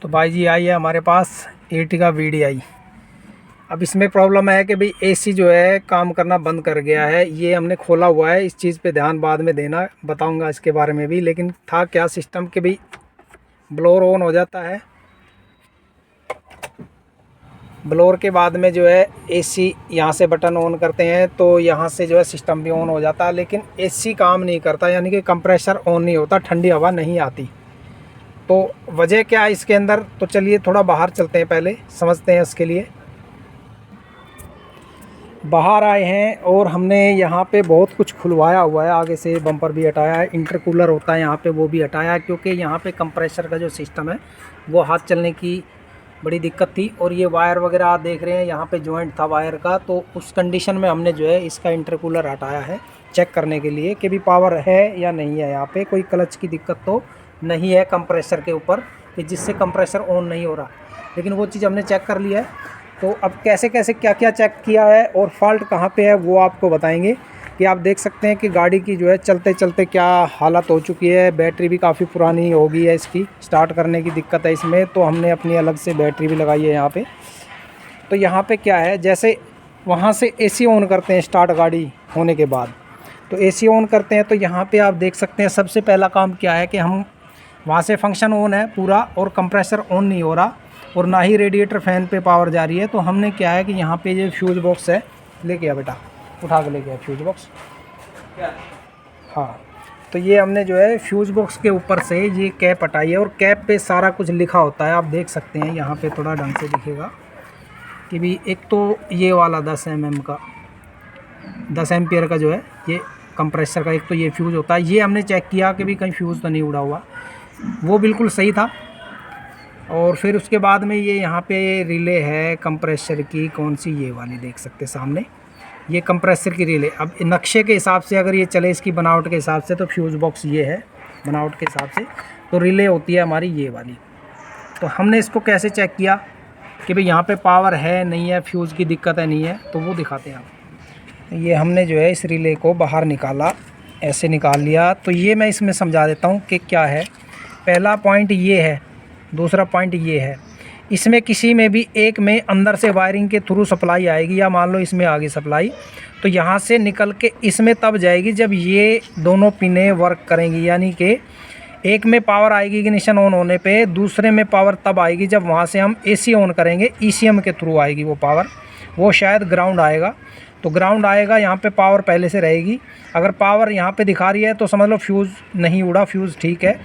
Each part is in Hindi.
तो भाई जी आई है हमारे पास एर्टिगा VDI। अब इसमें प्रॉब्लम है कि भाई AC जो है काम करना बंद कर गया है। ये हमने खोला हुआ है, इस चीज़ पे ध्यान बाद में देना, बताऊंगा इसके बारे में भी। लेकिन था क्या सिस्टम कि भाई ब्लोअर ऑन हो जाता है, ब्लोअर के बाद में जो है AC यहाँ से बटन ऑन करते हैं तो यहाँ से जो है सिस्टम भी ऑन हो जाता है, लेकिन AC काम नहीं करता, यानी कि कंप्रेसर ऑन नहीं होता, ठंडी हवा नहीं आती। तो वजह क्या है इसके अंदर, तो चलिए थोड़ा बाहर चलते हैं, पहले समझते हैं। इसके लिए बाहर आए हैं और हमने यहाँ पे बहुत कुछ खुलवाया हुआ है। आगे से बम्पर भी हटाया है, इंटरकूलर होता है यहाँ पे वो भी हटाया है, क्योंकि यहाँ पे कंप्रेसर का जो सिस्टम है वो हाथ चलने की बड़ी दिक्कत थी। और ये वायर वगैरह आप देख रहे हैं, यहाँ पे जॉइंट था वायर का, तो उस कंडीशन में हमने जो है इसका इंटरकूलर हटाया है चेक करने के लिए कि भी पावर है या नहीं है। यहाँ पे कोई क्लच की दिक्कत तो नहीं है कंप्रेसर के ऊपर कि जिससे कंप्रेसर ऑन नहीं हो रहा, लेकिन वो चीज़ हमने चेक कर लिया है। तो अब कैसे कैसे क्या क्या चेक किया है और फॉल्ट कहाँ पे है वो आपको बताएंगे। कि आप देख सकते हैं कि गाड़ी की जो है चलते चलते क्या हालत हो चुकी है। बैटरी भी काफ़ी पुरानी हो गई है, इसकी स्टार्ट करने की दिक्कत है इसमें, तो हमने अपनी अलग से बैटरी भी लगाई है यहाँ पे। तो यहाँ पे क्या है, जैसे वहाँ से AC ऑन करते हैं स्टार्ट गाड़ी होने के बाद, तो AC ऑन करते हैं तो यहाँ पे आप देख सकते हैं सबसे पहला काम क्या है कि हम वहाँ से फंक्शन ऑन है पूरा और कंप्रेसर ऑन नहीं हो रहा और ना ही रेडिएटर फ़ैन पे पावर जा रही है। तो हमने क्या है कि यहाँ पे ये फ्यूज़ बॉक्स है, लेके आ बेटा, उठा के लेके आ फ्यूज़ बॉक्स। हाँ, तो ये हमने जो है फ्यूज़ बॉक्स के ऊपर से ये कैप हटाई है और कैप पे सारा कुछ लिखा होता है, आप देख सकते हैं यहाँ पे थोड़ा ढंग से दिखेगा कि भी एक तो ये वाला 10 mm का 10 एम्पियर का जो है ये कंप्रेसर का एक तो ये फ्यूज़ होता है। ये हमने चेक किया कि भी कहीं फ्यूज़ तो नहीं उड़ा हुआ, वो बिल्कुल सही था। और फिर उसके बाद में ये यहाँ पे रिले है कंप्रेसर की, कौन सी, ये वाली देख सकते सामने, ये कंप्रेसर की रिले। अब नक्शे के हिसाब से अगर ये चले इसकी बनावट के हिसाब से तो फ्यूज़ बॉक्स ये है बनावट के हिसाब से, तो रिले होती है हमारी ये वाली। तो हमने इसको कैसे चेक किया कि भाई यहाँ पे पावर है नहीं है, फ्यूज़ की दिक्कत है नहीं है, तो वो दिखाते हैं आप। ये हमने जो है इस रिले को बाहर निकाला, ऐसे निकाल लिया। तो ये मैं इसमें समझा देता हूँ कि क्या है। पहला पॉइंट ये है, दूसरा पॉइंट ये है, इसमें किसी में भी एक में अंदर से वायरिंग के थ्रू सप्लाई आएगी, या मान लो इसमें आ गई सप्लाई, तो यहाँ से निकल के इसमें तब जाएगी जब ये दोनों पिनें वर्क करेंगी। यानी कि एक में पावर आएगी इग्निशन ऑन होने पे, दूसरे में पावर तब आएगी जब वहाँ से हम AC ऑन करेंगे, ECM के थ्रू आएगी वो पावर। वो शायद ग्राउंड आएगा, तो ग्राउंड आएगा, यहाँ पे पावर पहले से रहेगी। अगर पावर यहाँ पे दिखा रही है तो समझ लो फ्यूज़ नहीं उड़ा, फ्यूज़ ठीक है।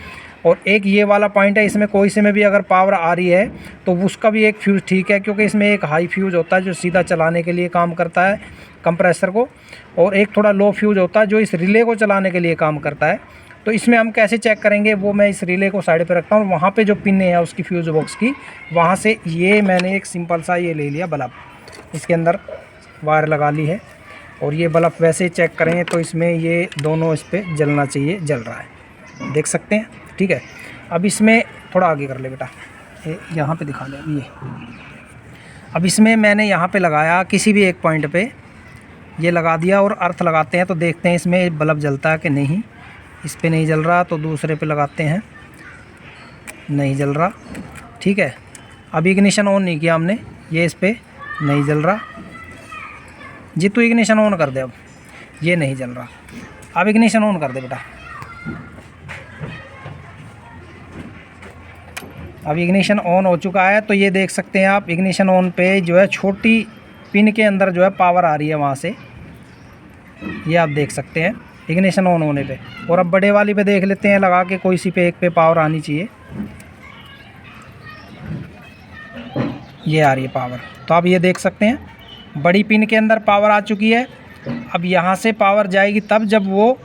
और एक ये वाला पॉइंट है, इसमें कोई से में भी अगर पावर आ रही है तो उसका भी एक फ्यूज़ ठीक है, क्योंकि इसमें एक हाई फ्यूज़ होता है जो सीधा चलाने के लिए काम करता है कंप्रेसर को, और एक थोड़ा लो फ्यूज़ होता है जो इस रिले को चलाने के लिए काम करता है। तो इसमें हम कैसे चेक करेंगे, वो मैं इस रिले को साइड पे रखता हूँ। वहाँ पे जो पिन है उसकी फ्यूज़ बॉक्स की, वहाँ से ये मैंने एक सिंपल सा ये ले लिया बल्ब, इसके अंदर वायर लगा ली है। और ये बल्ब वैसे चेक करें तो इसमें ये दोनों इस पर जलना चाहिए, जल रहा है, देख सकते हैं, ठीक है। अब इसमें थोड़ा आगे कर ले बेटा, यहाँ पे दिखा ले ये। अब इसमें मैंने यहाँ पे लगाया किसी भी एक पॉइंट पे, ये लगा दिया और अर्थ लगाते हैं तो देखते हैं इसमें बल्ब जलता है कि नहीं। इस पे नहीं जल रहा तो दूसरे पे लगाते हैं, नहीं जल रहा, ठीक है। अब इग्निशन ऑन नहीं किया हमने, ये इस पर नहीं जल रहा। जी तू इग्निशन ऑन कर दे, अब ये नहीं जल रहा। अब इग्निशन ऑन कर दे बेटा, अब इग्निशन ऑन हो चुका है। तो ये देख सकते हैं आप, इग्निशन ऑन पे जो है छोटी पिन के अंदर जो है पावर आ रही है वहाँ से, ये आप देख सकते हैं इग्निशन ऑन होने पे। और अब बड़े वाली पे देख लेते हैं लगा के, कोई सी पे एक पे पावर आनी चाहिए, ये आ रही है पावर। तो आप ये देख सकते हैं बड़ी पिन के अंदर पावर आ चुकी है। अब यहाँ से पावर जाएगी तब जब वो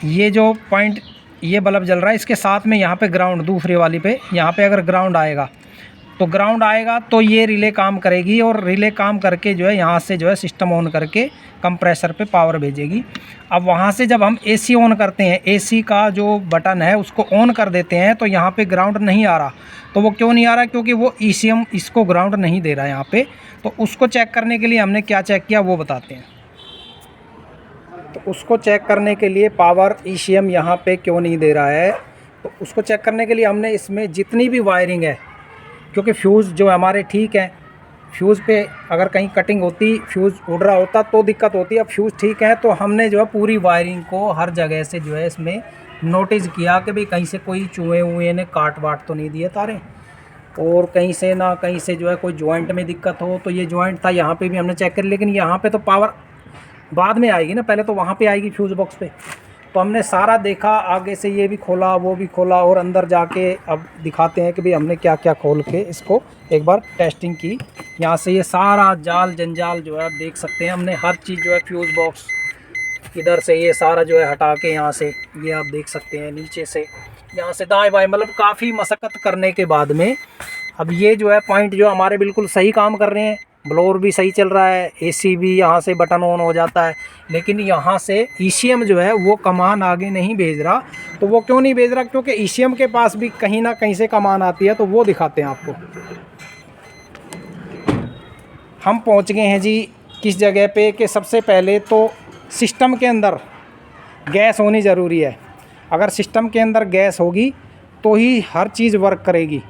ये जो पॉइंट ये बल्ब जल रहा है इसके साथ में यहाँ पे ग्राउंड, दूसरी वाली पे यहाँ पे अगर ग्राउंड आएगा तो ये रिले काम करेगी, और रिले काम करके जो है यहाँ से जो है सिस्टम ऑन करके कंप्रेसर पे पावर भेजेगी। अब वहाँ से जब हम AC ऑन करते हैं, AC का जो बटन है उसको ऑन कर देते हैं, तो यहाँ पे ग्राउंड नहीं आ रहा। तो वो क्यों नहीं आ रहा, क्योंकि वो ECM इसको ग्राउंड नहीं दे रहा है यहाँ पे। तो उसको चेक करने के लिए हमने क्या चेक किया वो बताते हैं। तो उसको चेक करने के लिए पावर ECM यहाँ पे क्यों नहीं दे रहा है, तो उसको चेक करने के लिए हमने इसमें जितनी भी वायरिंग है, क्योंकि फ्यूज़ जो हमारे ठीक है, फ्यूज़ पे अगर कहीं कटिंग होती, फ्यूज़ उड़ रहा होता तो दिक्कत होती। अब फ्यूज़ ठीक है तो हमने जो है पूरी वायरिंग को हर जगह से जो है इसमें नोटिस किया कि भाई कहीं से कोई चूहे हुए ने काट वाट तो नहीं दिए तारे, और कहीं से ना कहीं से जो है कोई जॉइंट में दिक्कत हो। तो ये जॉइंट था, यहाँ पे भी हमने चेक कर, लेकिन यहाँ पे तो पावर बाद में आएगी ना, पहले तो वहाँ पे आएगी फ्यूज़ बॉक्स पे। तो हमने सारा देखा, आगे से ये भी खोला वो भी खोला, और अंदर जाके अब दिखाते हैं कि भाई हमने क्या क्या खोल के इसको एक बार टेस्टिंग की। यहाँ से ये सारा जाल जंजाल जो है आप देख सकते हैं, हमने हर चीज़ जो है फ्यूज़ बॉक्स इधर से ये सारा जो है हटा के, यहाँ से ये आप देख सकते हैं नीचे से, यहाँ से दाएं बाएं, मतलब काफ़ी मशक्क़त करने के बाद में अब ये जो है पॉइंट जो हमारे बिल्कुल सही काम कर रहे हैं। ब्लोअर भी सही चल रहा है, एसी भी यहाँ से बटन ऑन हो जाता है, लेकिन यहाँ से ईसीएम जो है वो कमान आगे नहीं भेज रहा। तो वो क्यों नहीं भेज रहा? क्योंकि ईसीएम के पास भी कहीं ना कहीं से कमान आती है, तो वो दिखाते हैं आपको। हम पहुँच गए हैं जी किस जगह पे कि सबसे पहले तो सिस्टम के अंदर गैस होनी ज़रूरी है। अगर सिस्टम के अंदर गैस होगी तो ही हर चीज़ वर्क करेगी।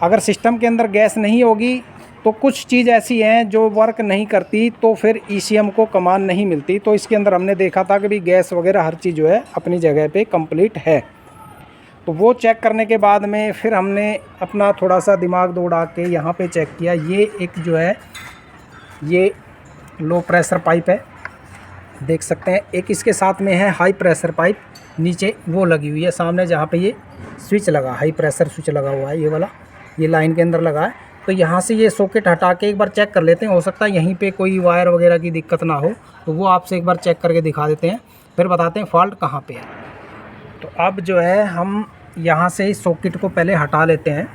अगर सिस्टम के अंदर गैस नहीं होगी तो कुछ चीज़ ऐसी हैं जो वर्क नहीं करती, तो फिर ईसीएम को कमान नहीं मिलती। तो इसके अंदर हमने देखा था कि भी गैस वगैरह हर चीज़ जो है अपनी जगह पे कंप्लीट है। तो वो चेक करने के बाद में फिर हमने अपना थोड़ा सा दिमाग दौड़ा के यहाँ पे चेक किया। ये एक जो है ये लो प्रेशर पाइप है, देख सकते हैं। एक इसके साथ में है हाई प्रेशर पाइप, नीचे वो लगी हुई है सामने जहाँ पे ये स्विच लगा, हाई प्रेशर स्विच लगा हुआ है, ये वाला ये लाइन के अंदर लगा है। तो यहाँ से ये सॉकेट हटा के एक बार चेक कर लेते हैं, हो सकता है यहीं पे कोई वायर वगैरह की दिक्कत ना हो, तो वो आपसे एक बार चेक करके दिखा देते हैं, फिर बताते हैं फॉल्ट कहाँ पे है। तो अब जो है हम यहाँ से इस सॉकेट को पहले हटा लेते हैं,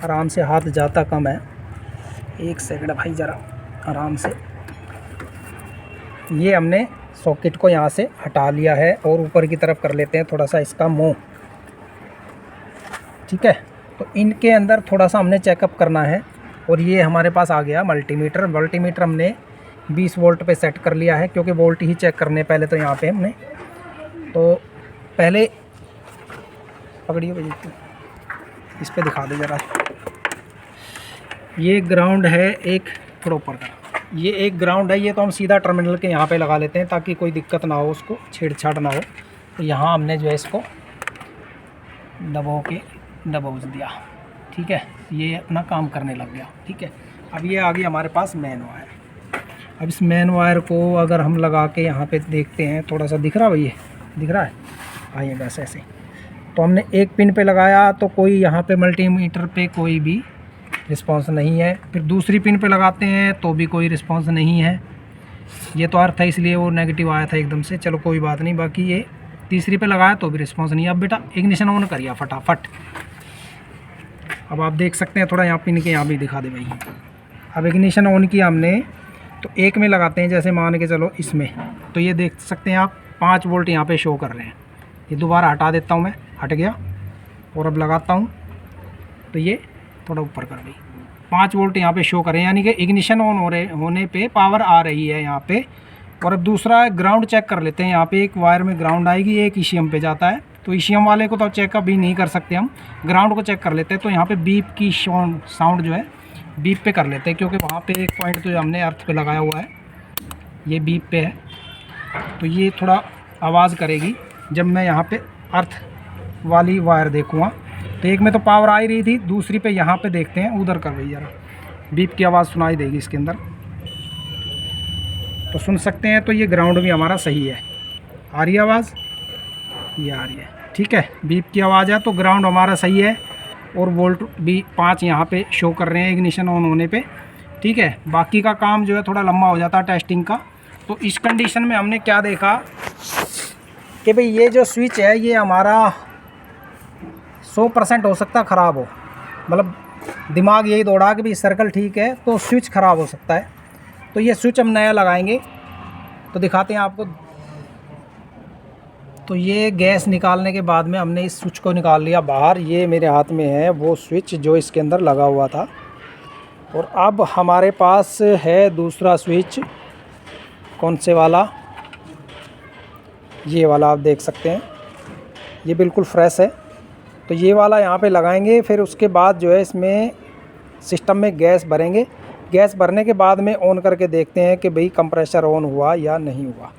आराम से, हाथ जाता कम है। एक सेकंड भाई ज़रा आराम से। ये हमने सॉकेट को यहाँ से हटा लिया है और ऊपर की तरफ कर लेते हैं थोड़ा सा इसका मुँह, ठीक है। तो इनके अंदर थोड़ा सा हमने चेकअप करना है। और ये हमारे पास आ गया मल्टीमीटर। मल्टीमीटर हमने 20 वोल्ट पे सेट कर लिया है, क्योंकि वोल्ट ही चेक करने पहले तो यहाँ पे हमने। तो पहले पकड़िए भाई, इस पे दिखा दे ज़रा। ये ग्राउंड है एक प्रॉपर का, ये एक ग्राउंड है। ये तो हम सीधा टर्मिनल के यहाँ पे लगा लेते हैं ताकि कोई दिक्कत ना हो, उसको छेड़छाड़ ना हो। तो यहाँ हमने जो है इसको दबोच दिया, ठीक है। ये अपना काम करने लग गया, ठीक है। अब ये आ गई हमारे पास मेन वायर। अब इस मेन वायर को अगर हम लगा के यहाँ पे देखते हैं, थोड़ा सा दिख रहा है, ये दिख रहा है, आइए बस ऐसे। तो हमने एक पिन पे लगाया तो कोई यहाँ पे मल्टीमीटर पे कोई भी रिस्पांस नहीं है। फिर दूसरी पिन पे लगाते हैं तो भी कोई रिस्पांस नहीं है। ये तो अर्थ है, इसलिए वो नेगेटिव आया था एकदम से, चलो कोई बात नहीं। बाकी ये तीसरी पे लगाया तो भी रिस्पांस नहीं है। अब बेटा इग्निशन ऑन करिए फटाफट। अब आप देख सकते हैं, थोड़ा यहाँ पिन के यहाँ भी दिखा दे भाई। अब इग्निशन ऑन किया हमने, तो एक में लगाते हैं, जैसे मान के चलो इसमें, तो ये देख सकते हैं आप 5 वोल्ट यहाँ पे शो कर रहे हैं। ये दोबारा हटा देता हूँ मैं, हट गया, और अब लगाता हूँ तो ये थोड़ा ऊपर कर दी, 5 वोल्ट यहाँ पे शो करें, यानी कि इग्निशन ऑन होने पे पावर आ रही है यहाँ पे। और अब दूसरा ग्राउंड चेक कर लेते हैं। यहाँ पे एक वायर में ग्राउंड आएगी, एक ईसीएम पे जाता है। तो ईसीएम वाले को तो चेकअप भी नहीं कर सकते हम, ग्राउंड को चेक कर लेते हैं। तो यहाँ पे बीप की साउंड जो है बीप पे कर लेते हैं, क्योंकि वहाँ पे एक पॉइंट तो हमने अर्थ पे लगाया हुआ है, ये बीप पे है। तो ये थोड़ा आवाज़ करेगी जब मैं यहाँ पे अर्थ वाली वायर देखूँगा। तो एक में तो पावर आ ही रही थी, दूसरी पे यहाँ पे देखते हैं, उधर कर रही ज़रा, बीप की आवाज़ सुनाई देगी इसके अंदर, तो सुन सकते हैं। तो ये ग्राउंड भी हमारा सही है, आ रही है आवाज़, ये आ रही है, ठीक है। बीप की आवाज़ है तो ग्राउंड हमारा सही है, और वोल्ट भी 5 यहाँ पे शो कर रहे हैं इग्निशन ऑन होने पे, ठीक है। बाकी का काम जो है थोड़ा लंबा हो जाता है टेस्टिंग का। तो इस कंडीशन में हमने क्या देखा कि भाई ये जो स्विच है ये हमारा 100% हो सकता है ख़राब हो, मतलब दिमाग यही दौड़ा कि भाई सर्कल ठीक है तो स्विच ख़राब हो सकता है। तो ये स्विच हम नया लगाएंगे, तो दिखाते हैं आपको। तो ये गैस निकालने के बाद में हमने इस स्विच को निकाल लिया बाहर। ये मेरे हाथ में है वो स्विच जो इसके अंदर लगा हुआ था। और अब हमारे पास है दूसरा स्विच, कौन से वाला, ये वाला आप देख सकते हैं, ये बिल्कुल फ्रेश है। तो ये वाला यहाँ पे लगाएंगे, फिर उसके बाद जो है इसमें सिस्टम में गैस भरेंगे। गैस भरने के बाद में ऑन करके देखते हैं कि भाई कंप्रेसर ऑन हुआ या नहीं हुआ।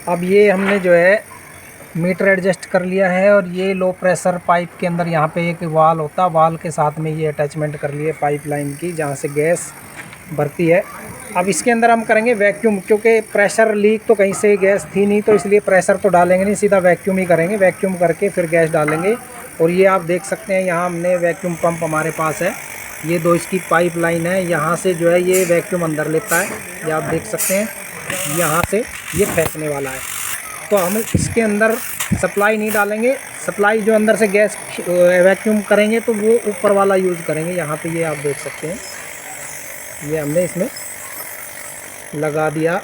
अब ये हमने जो है मीटर एडजस्ट कर लिया है, और ये लो प्रेशर पाइप के अंदर यहाँ पे एक वाल होता है, वाल के साथ में ये अटैचमेंट कर लिए पाइपलाइन की जहाँ से गैस भरती है। अब इसके अंदर हम करेंगे वैक्यूम, क्योंकि प्रेशर लीक तो कहीं से गैस थी नहीं, तो इसलिए प्रेशर तो डालेंगे नहीं, सीधा वैक्यूम ही करेंगे। वैक्यूम करके फिर गैस डालेंगे। और ये आप देख सकते हैं यहाँ हमने वैक्यूम पंप हमारे पास है, ये 2 इसकी पाइपलाइन है, यहाँ से जो है ये वैक्यूम अंदर लेता है, ये आप देख सकते हैं, यहाँ से ये फेंकने वाला है। तो हम इसके अंदर सप्लाई नहीं डालेंगे, सप्लाई जो अंदर से गैस वैक्यूम करेंगे तो वो ऊपर वाला यूज़ करेंगे। यहाँ पे ये आप देख सकते हैं, ये हमने इसमें लगा दिया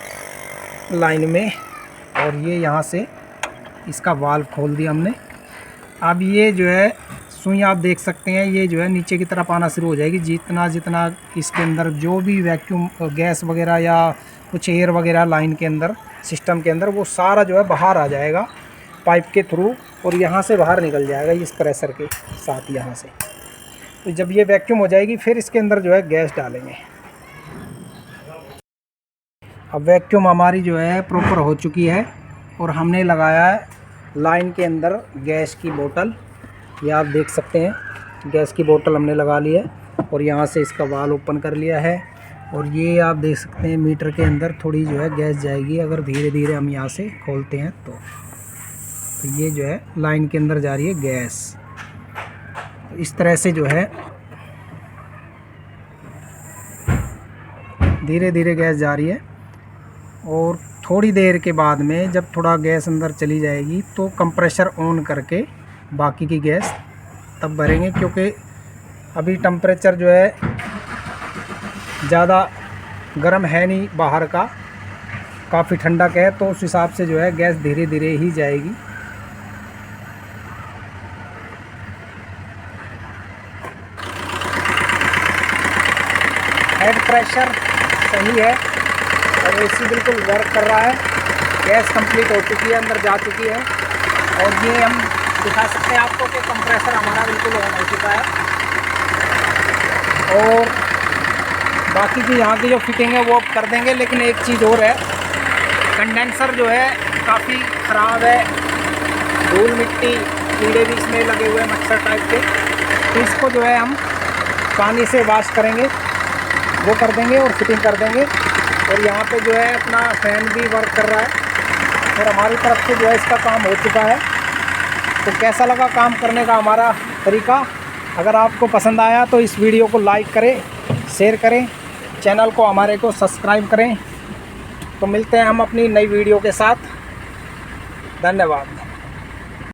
लाइन में, और ये यहाँ से इसका वाल्व खोल दिया हमने। अब ये जो है सुई आप देख सकते हैं, ये जो है नीचे की तरफ आना शुरू हो जाएगी। जितना जितना इसके अंदर जो भी वैक्यूम गैस वगैरह या कुछ एयर वगैरह लाइन के अंदर सिस्टम के अंदर, वो सारा जो है बाहर आ जाएगा पाइप के थ्रू, और यहाँ से बाहर निकल जाएगा इस प्रेशर के साथ यहाँ से। तो जब ये वैक्यूम हो जाएगी फिर इसके अंदर जो है गैस डालेंगे। अब वैक्यूम हमारी जो है प्रॉपर हो चुकी है, और हमने लगाया है लाइन के अंदर गैस की बोतल। ये आप देख सकते हैं गैस की बोतल हमने लगा ली है, और यहाँ से इसका वाल्व ओपन कर लिया है। और ये आप देख सकते हैं मीटर के अंदर थोड़ी जो है गैस जाएगी अगर धीरे धीरे हम यहाँ से खोलते हैं तो ये जो है लाइन के अंदर जा रही है गैस। इस तरह से जो है धीरे धीरे गैस जा रही है, और थोड़ी देर के बाद में जब थोड़ा गैस अंदर चली जाएगी तो कंप्रेसर ऑन करके बाकी की गैस तब भरेंगे, क्योंकि अभी टेम्परेचर जो है ज़्यादा गर्म है नहीं, बाहर का काफ़ी ठंडक है, तो उस हिसाब से जो है गैस धीरे धीरे ही जाएगी। हेड प्रेशर सही है, और एसी बिल्कुल वर्क कर रहा है। गैस कंप्लीट हो चुकी है, अंदर जा चुकी है, और ये हम दिखा सकते हैं आपको कि कंप्रेसर हमारा बिल्कुल ऑन हो चुका है। और बाकी की यहाँ की जो फिटिंग है वो अब कर देंगे। लेकिन एक चीज़ और है, कंडेंसर जो है काफ़ी ख़राब है, धूल मिट्टी कीड़े भी इसमें लगे हुए हैं मच्छर टाइप के, तो इसको जो है हम पानी से वॉश करेंगे, वो कर देंगे और फिटिंग कर देंगे। और यहाँ पे जो है अपना फ़ैन भी वर्क कर रहा है, और हमारी तरफ से जो है इसका काम हो चुका है। तो कैसा लगा काम करने का हमारा तरीका? अगर आपको पसंद आया तो इस वीडियो को लाइक करें, शेयर करें, चैनल को हमारे को सब्सक्राइब करें। तो मिलते हैं हम अपनी नई वीडियो के साथ। धन्यवाद।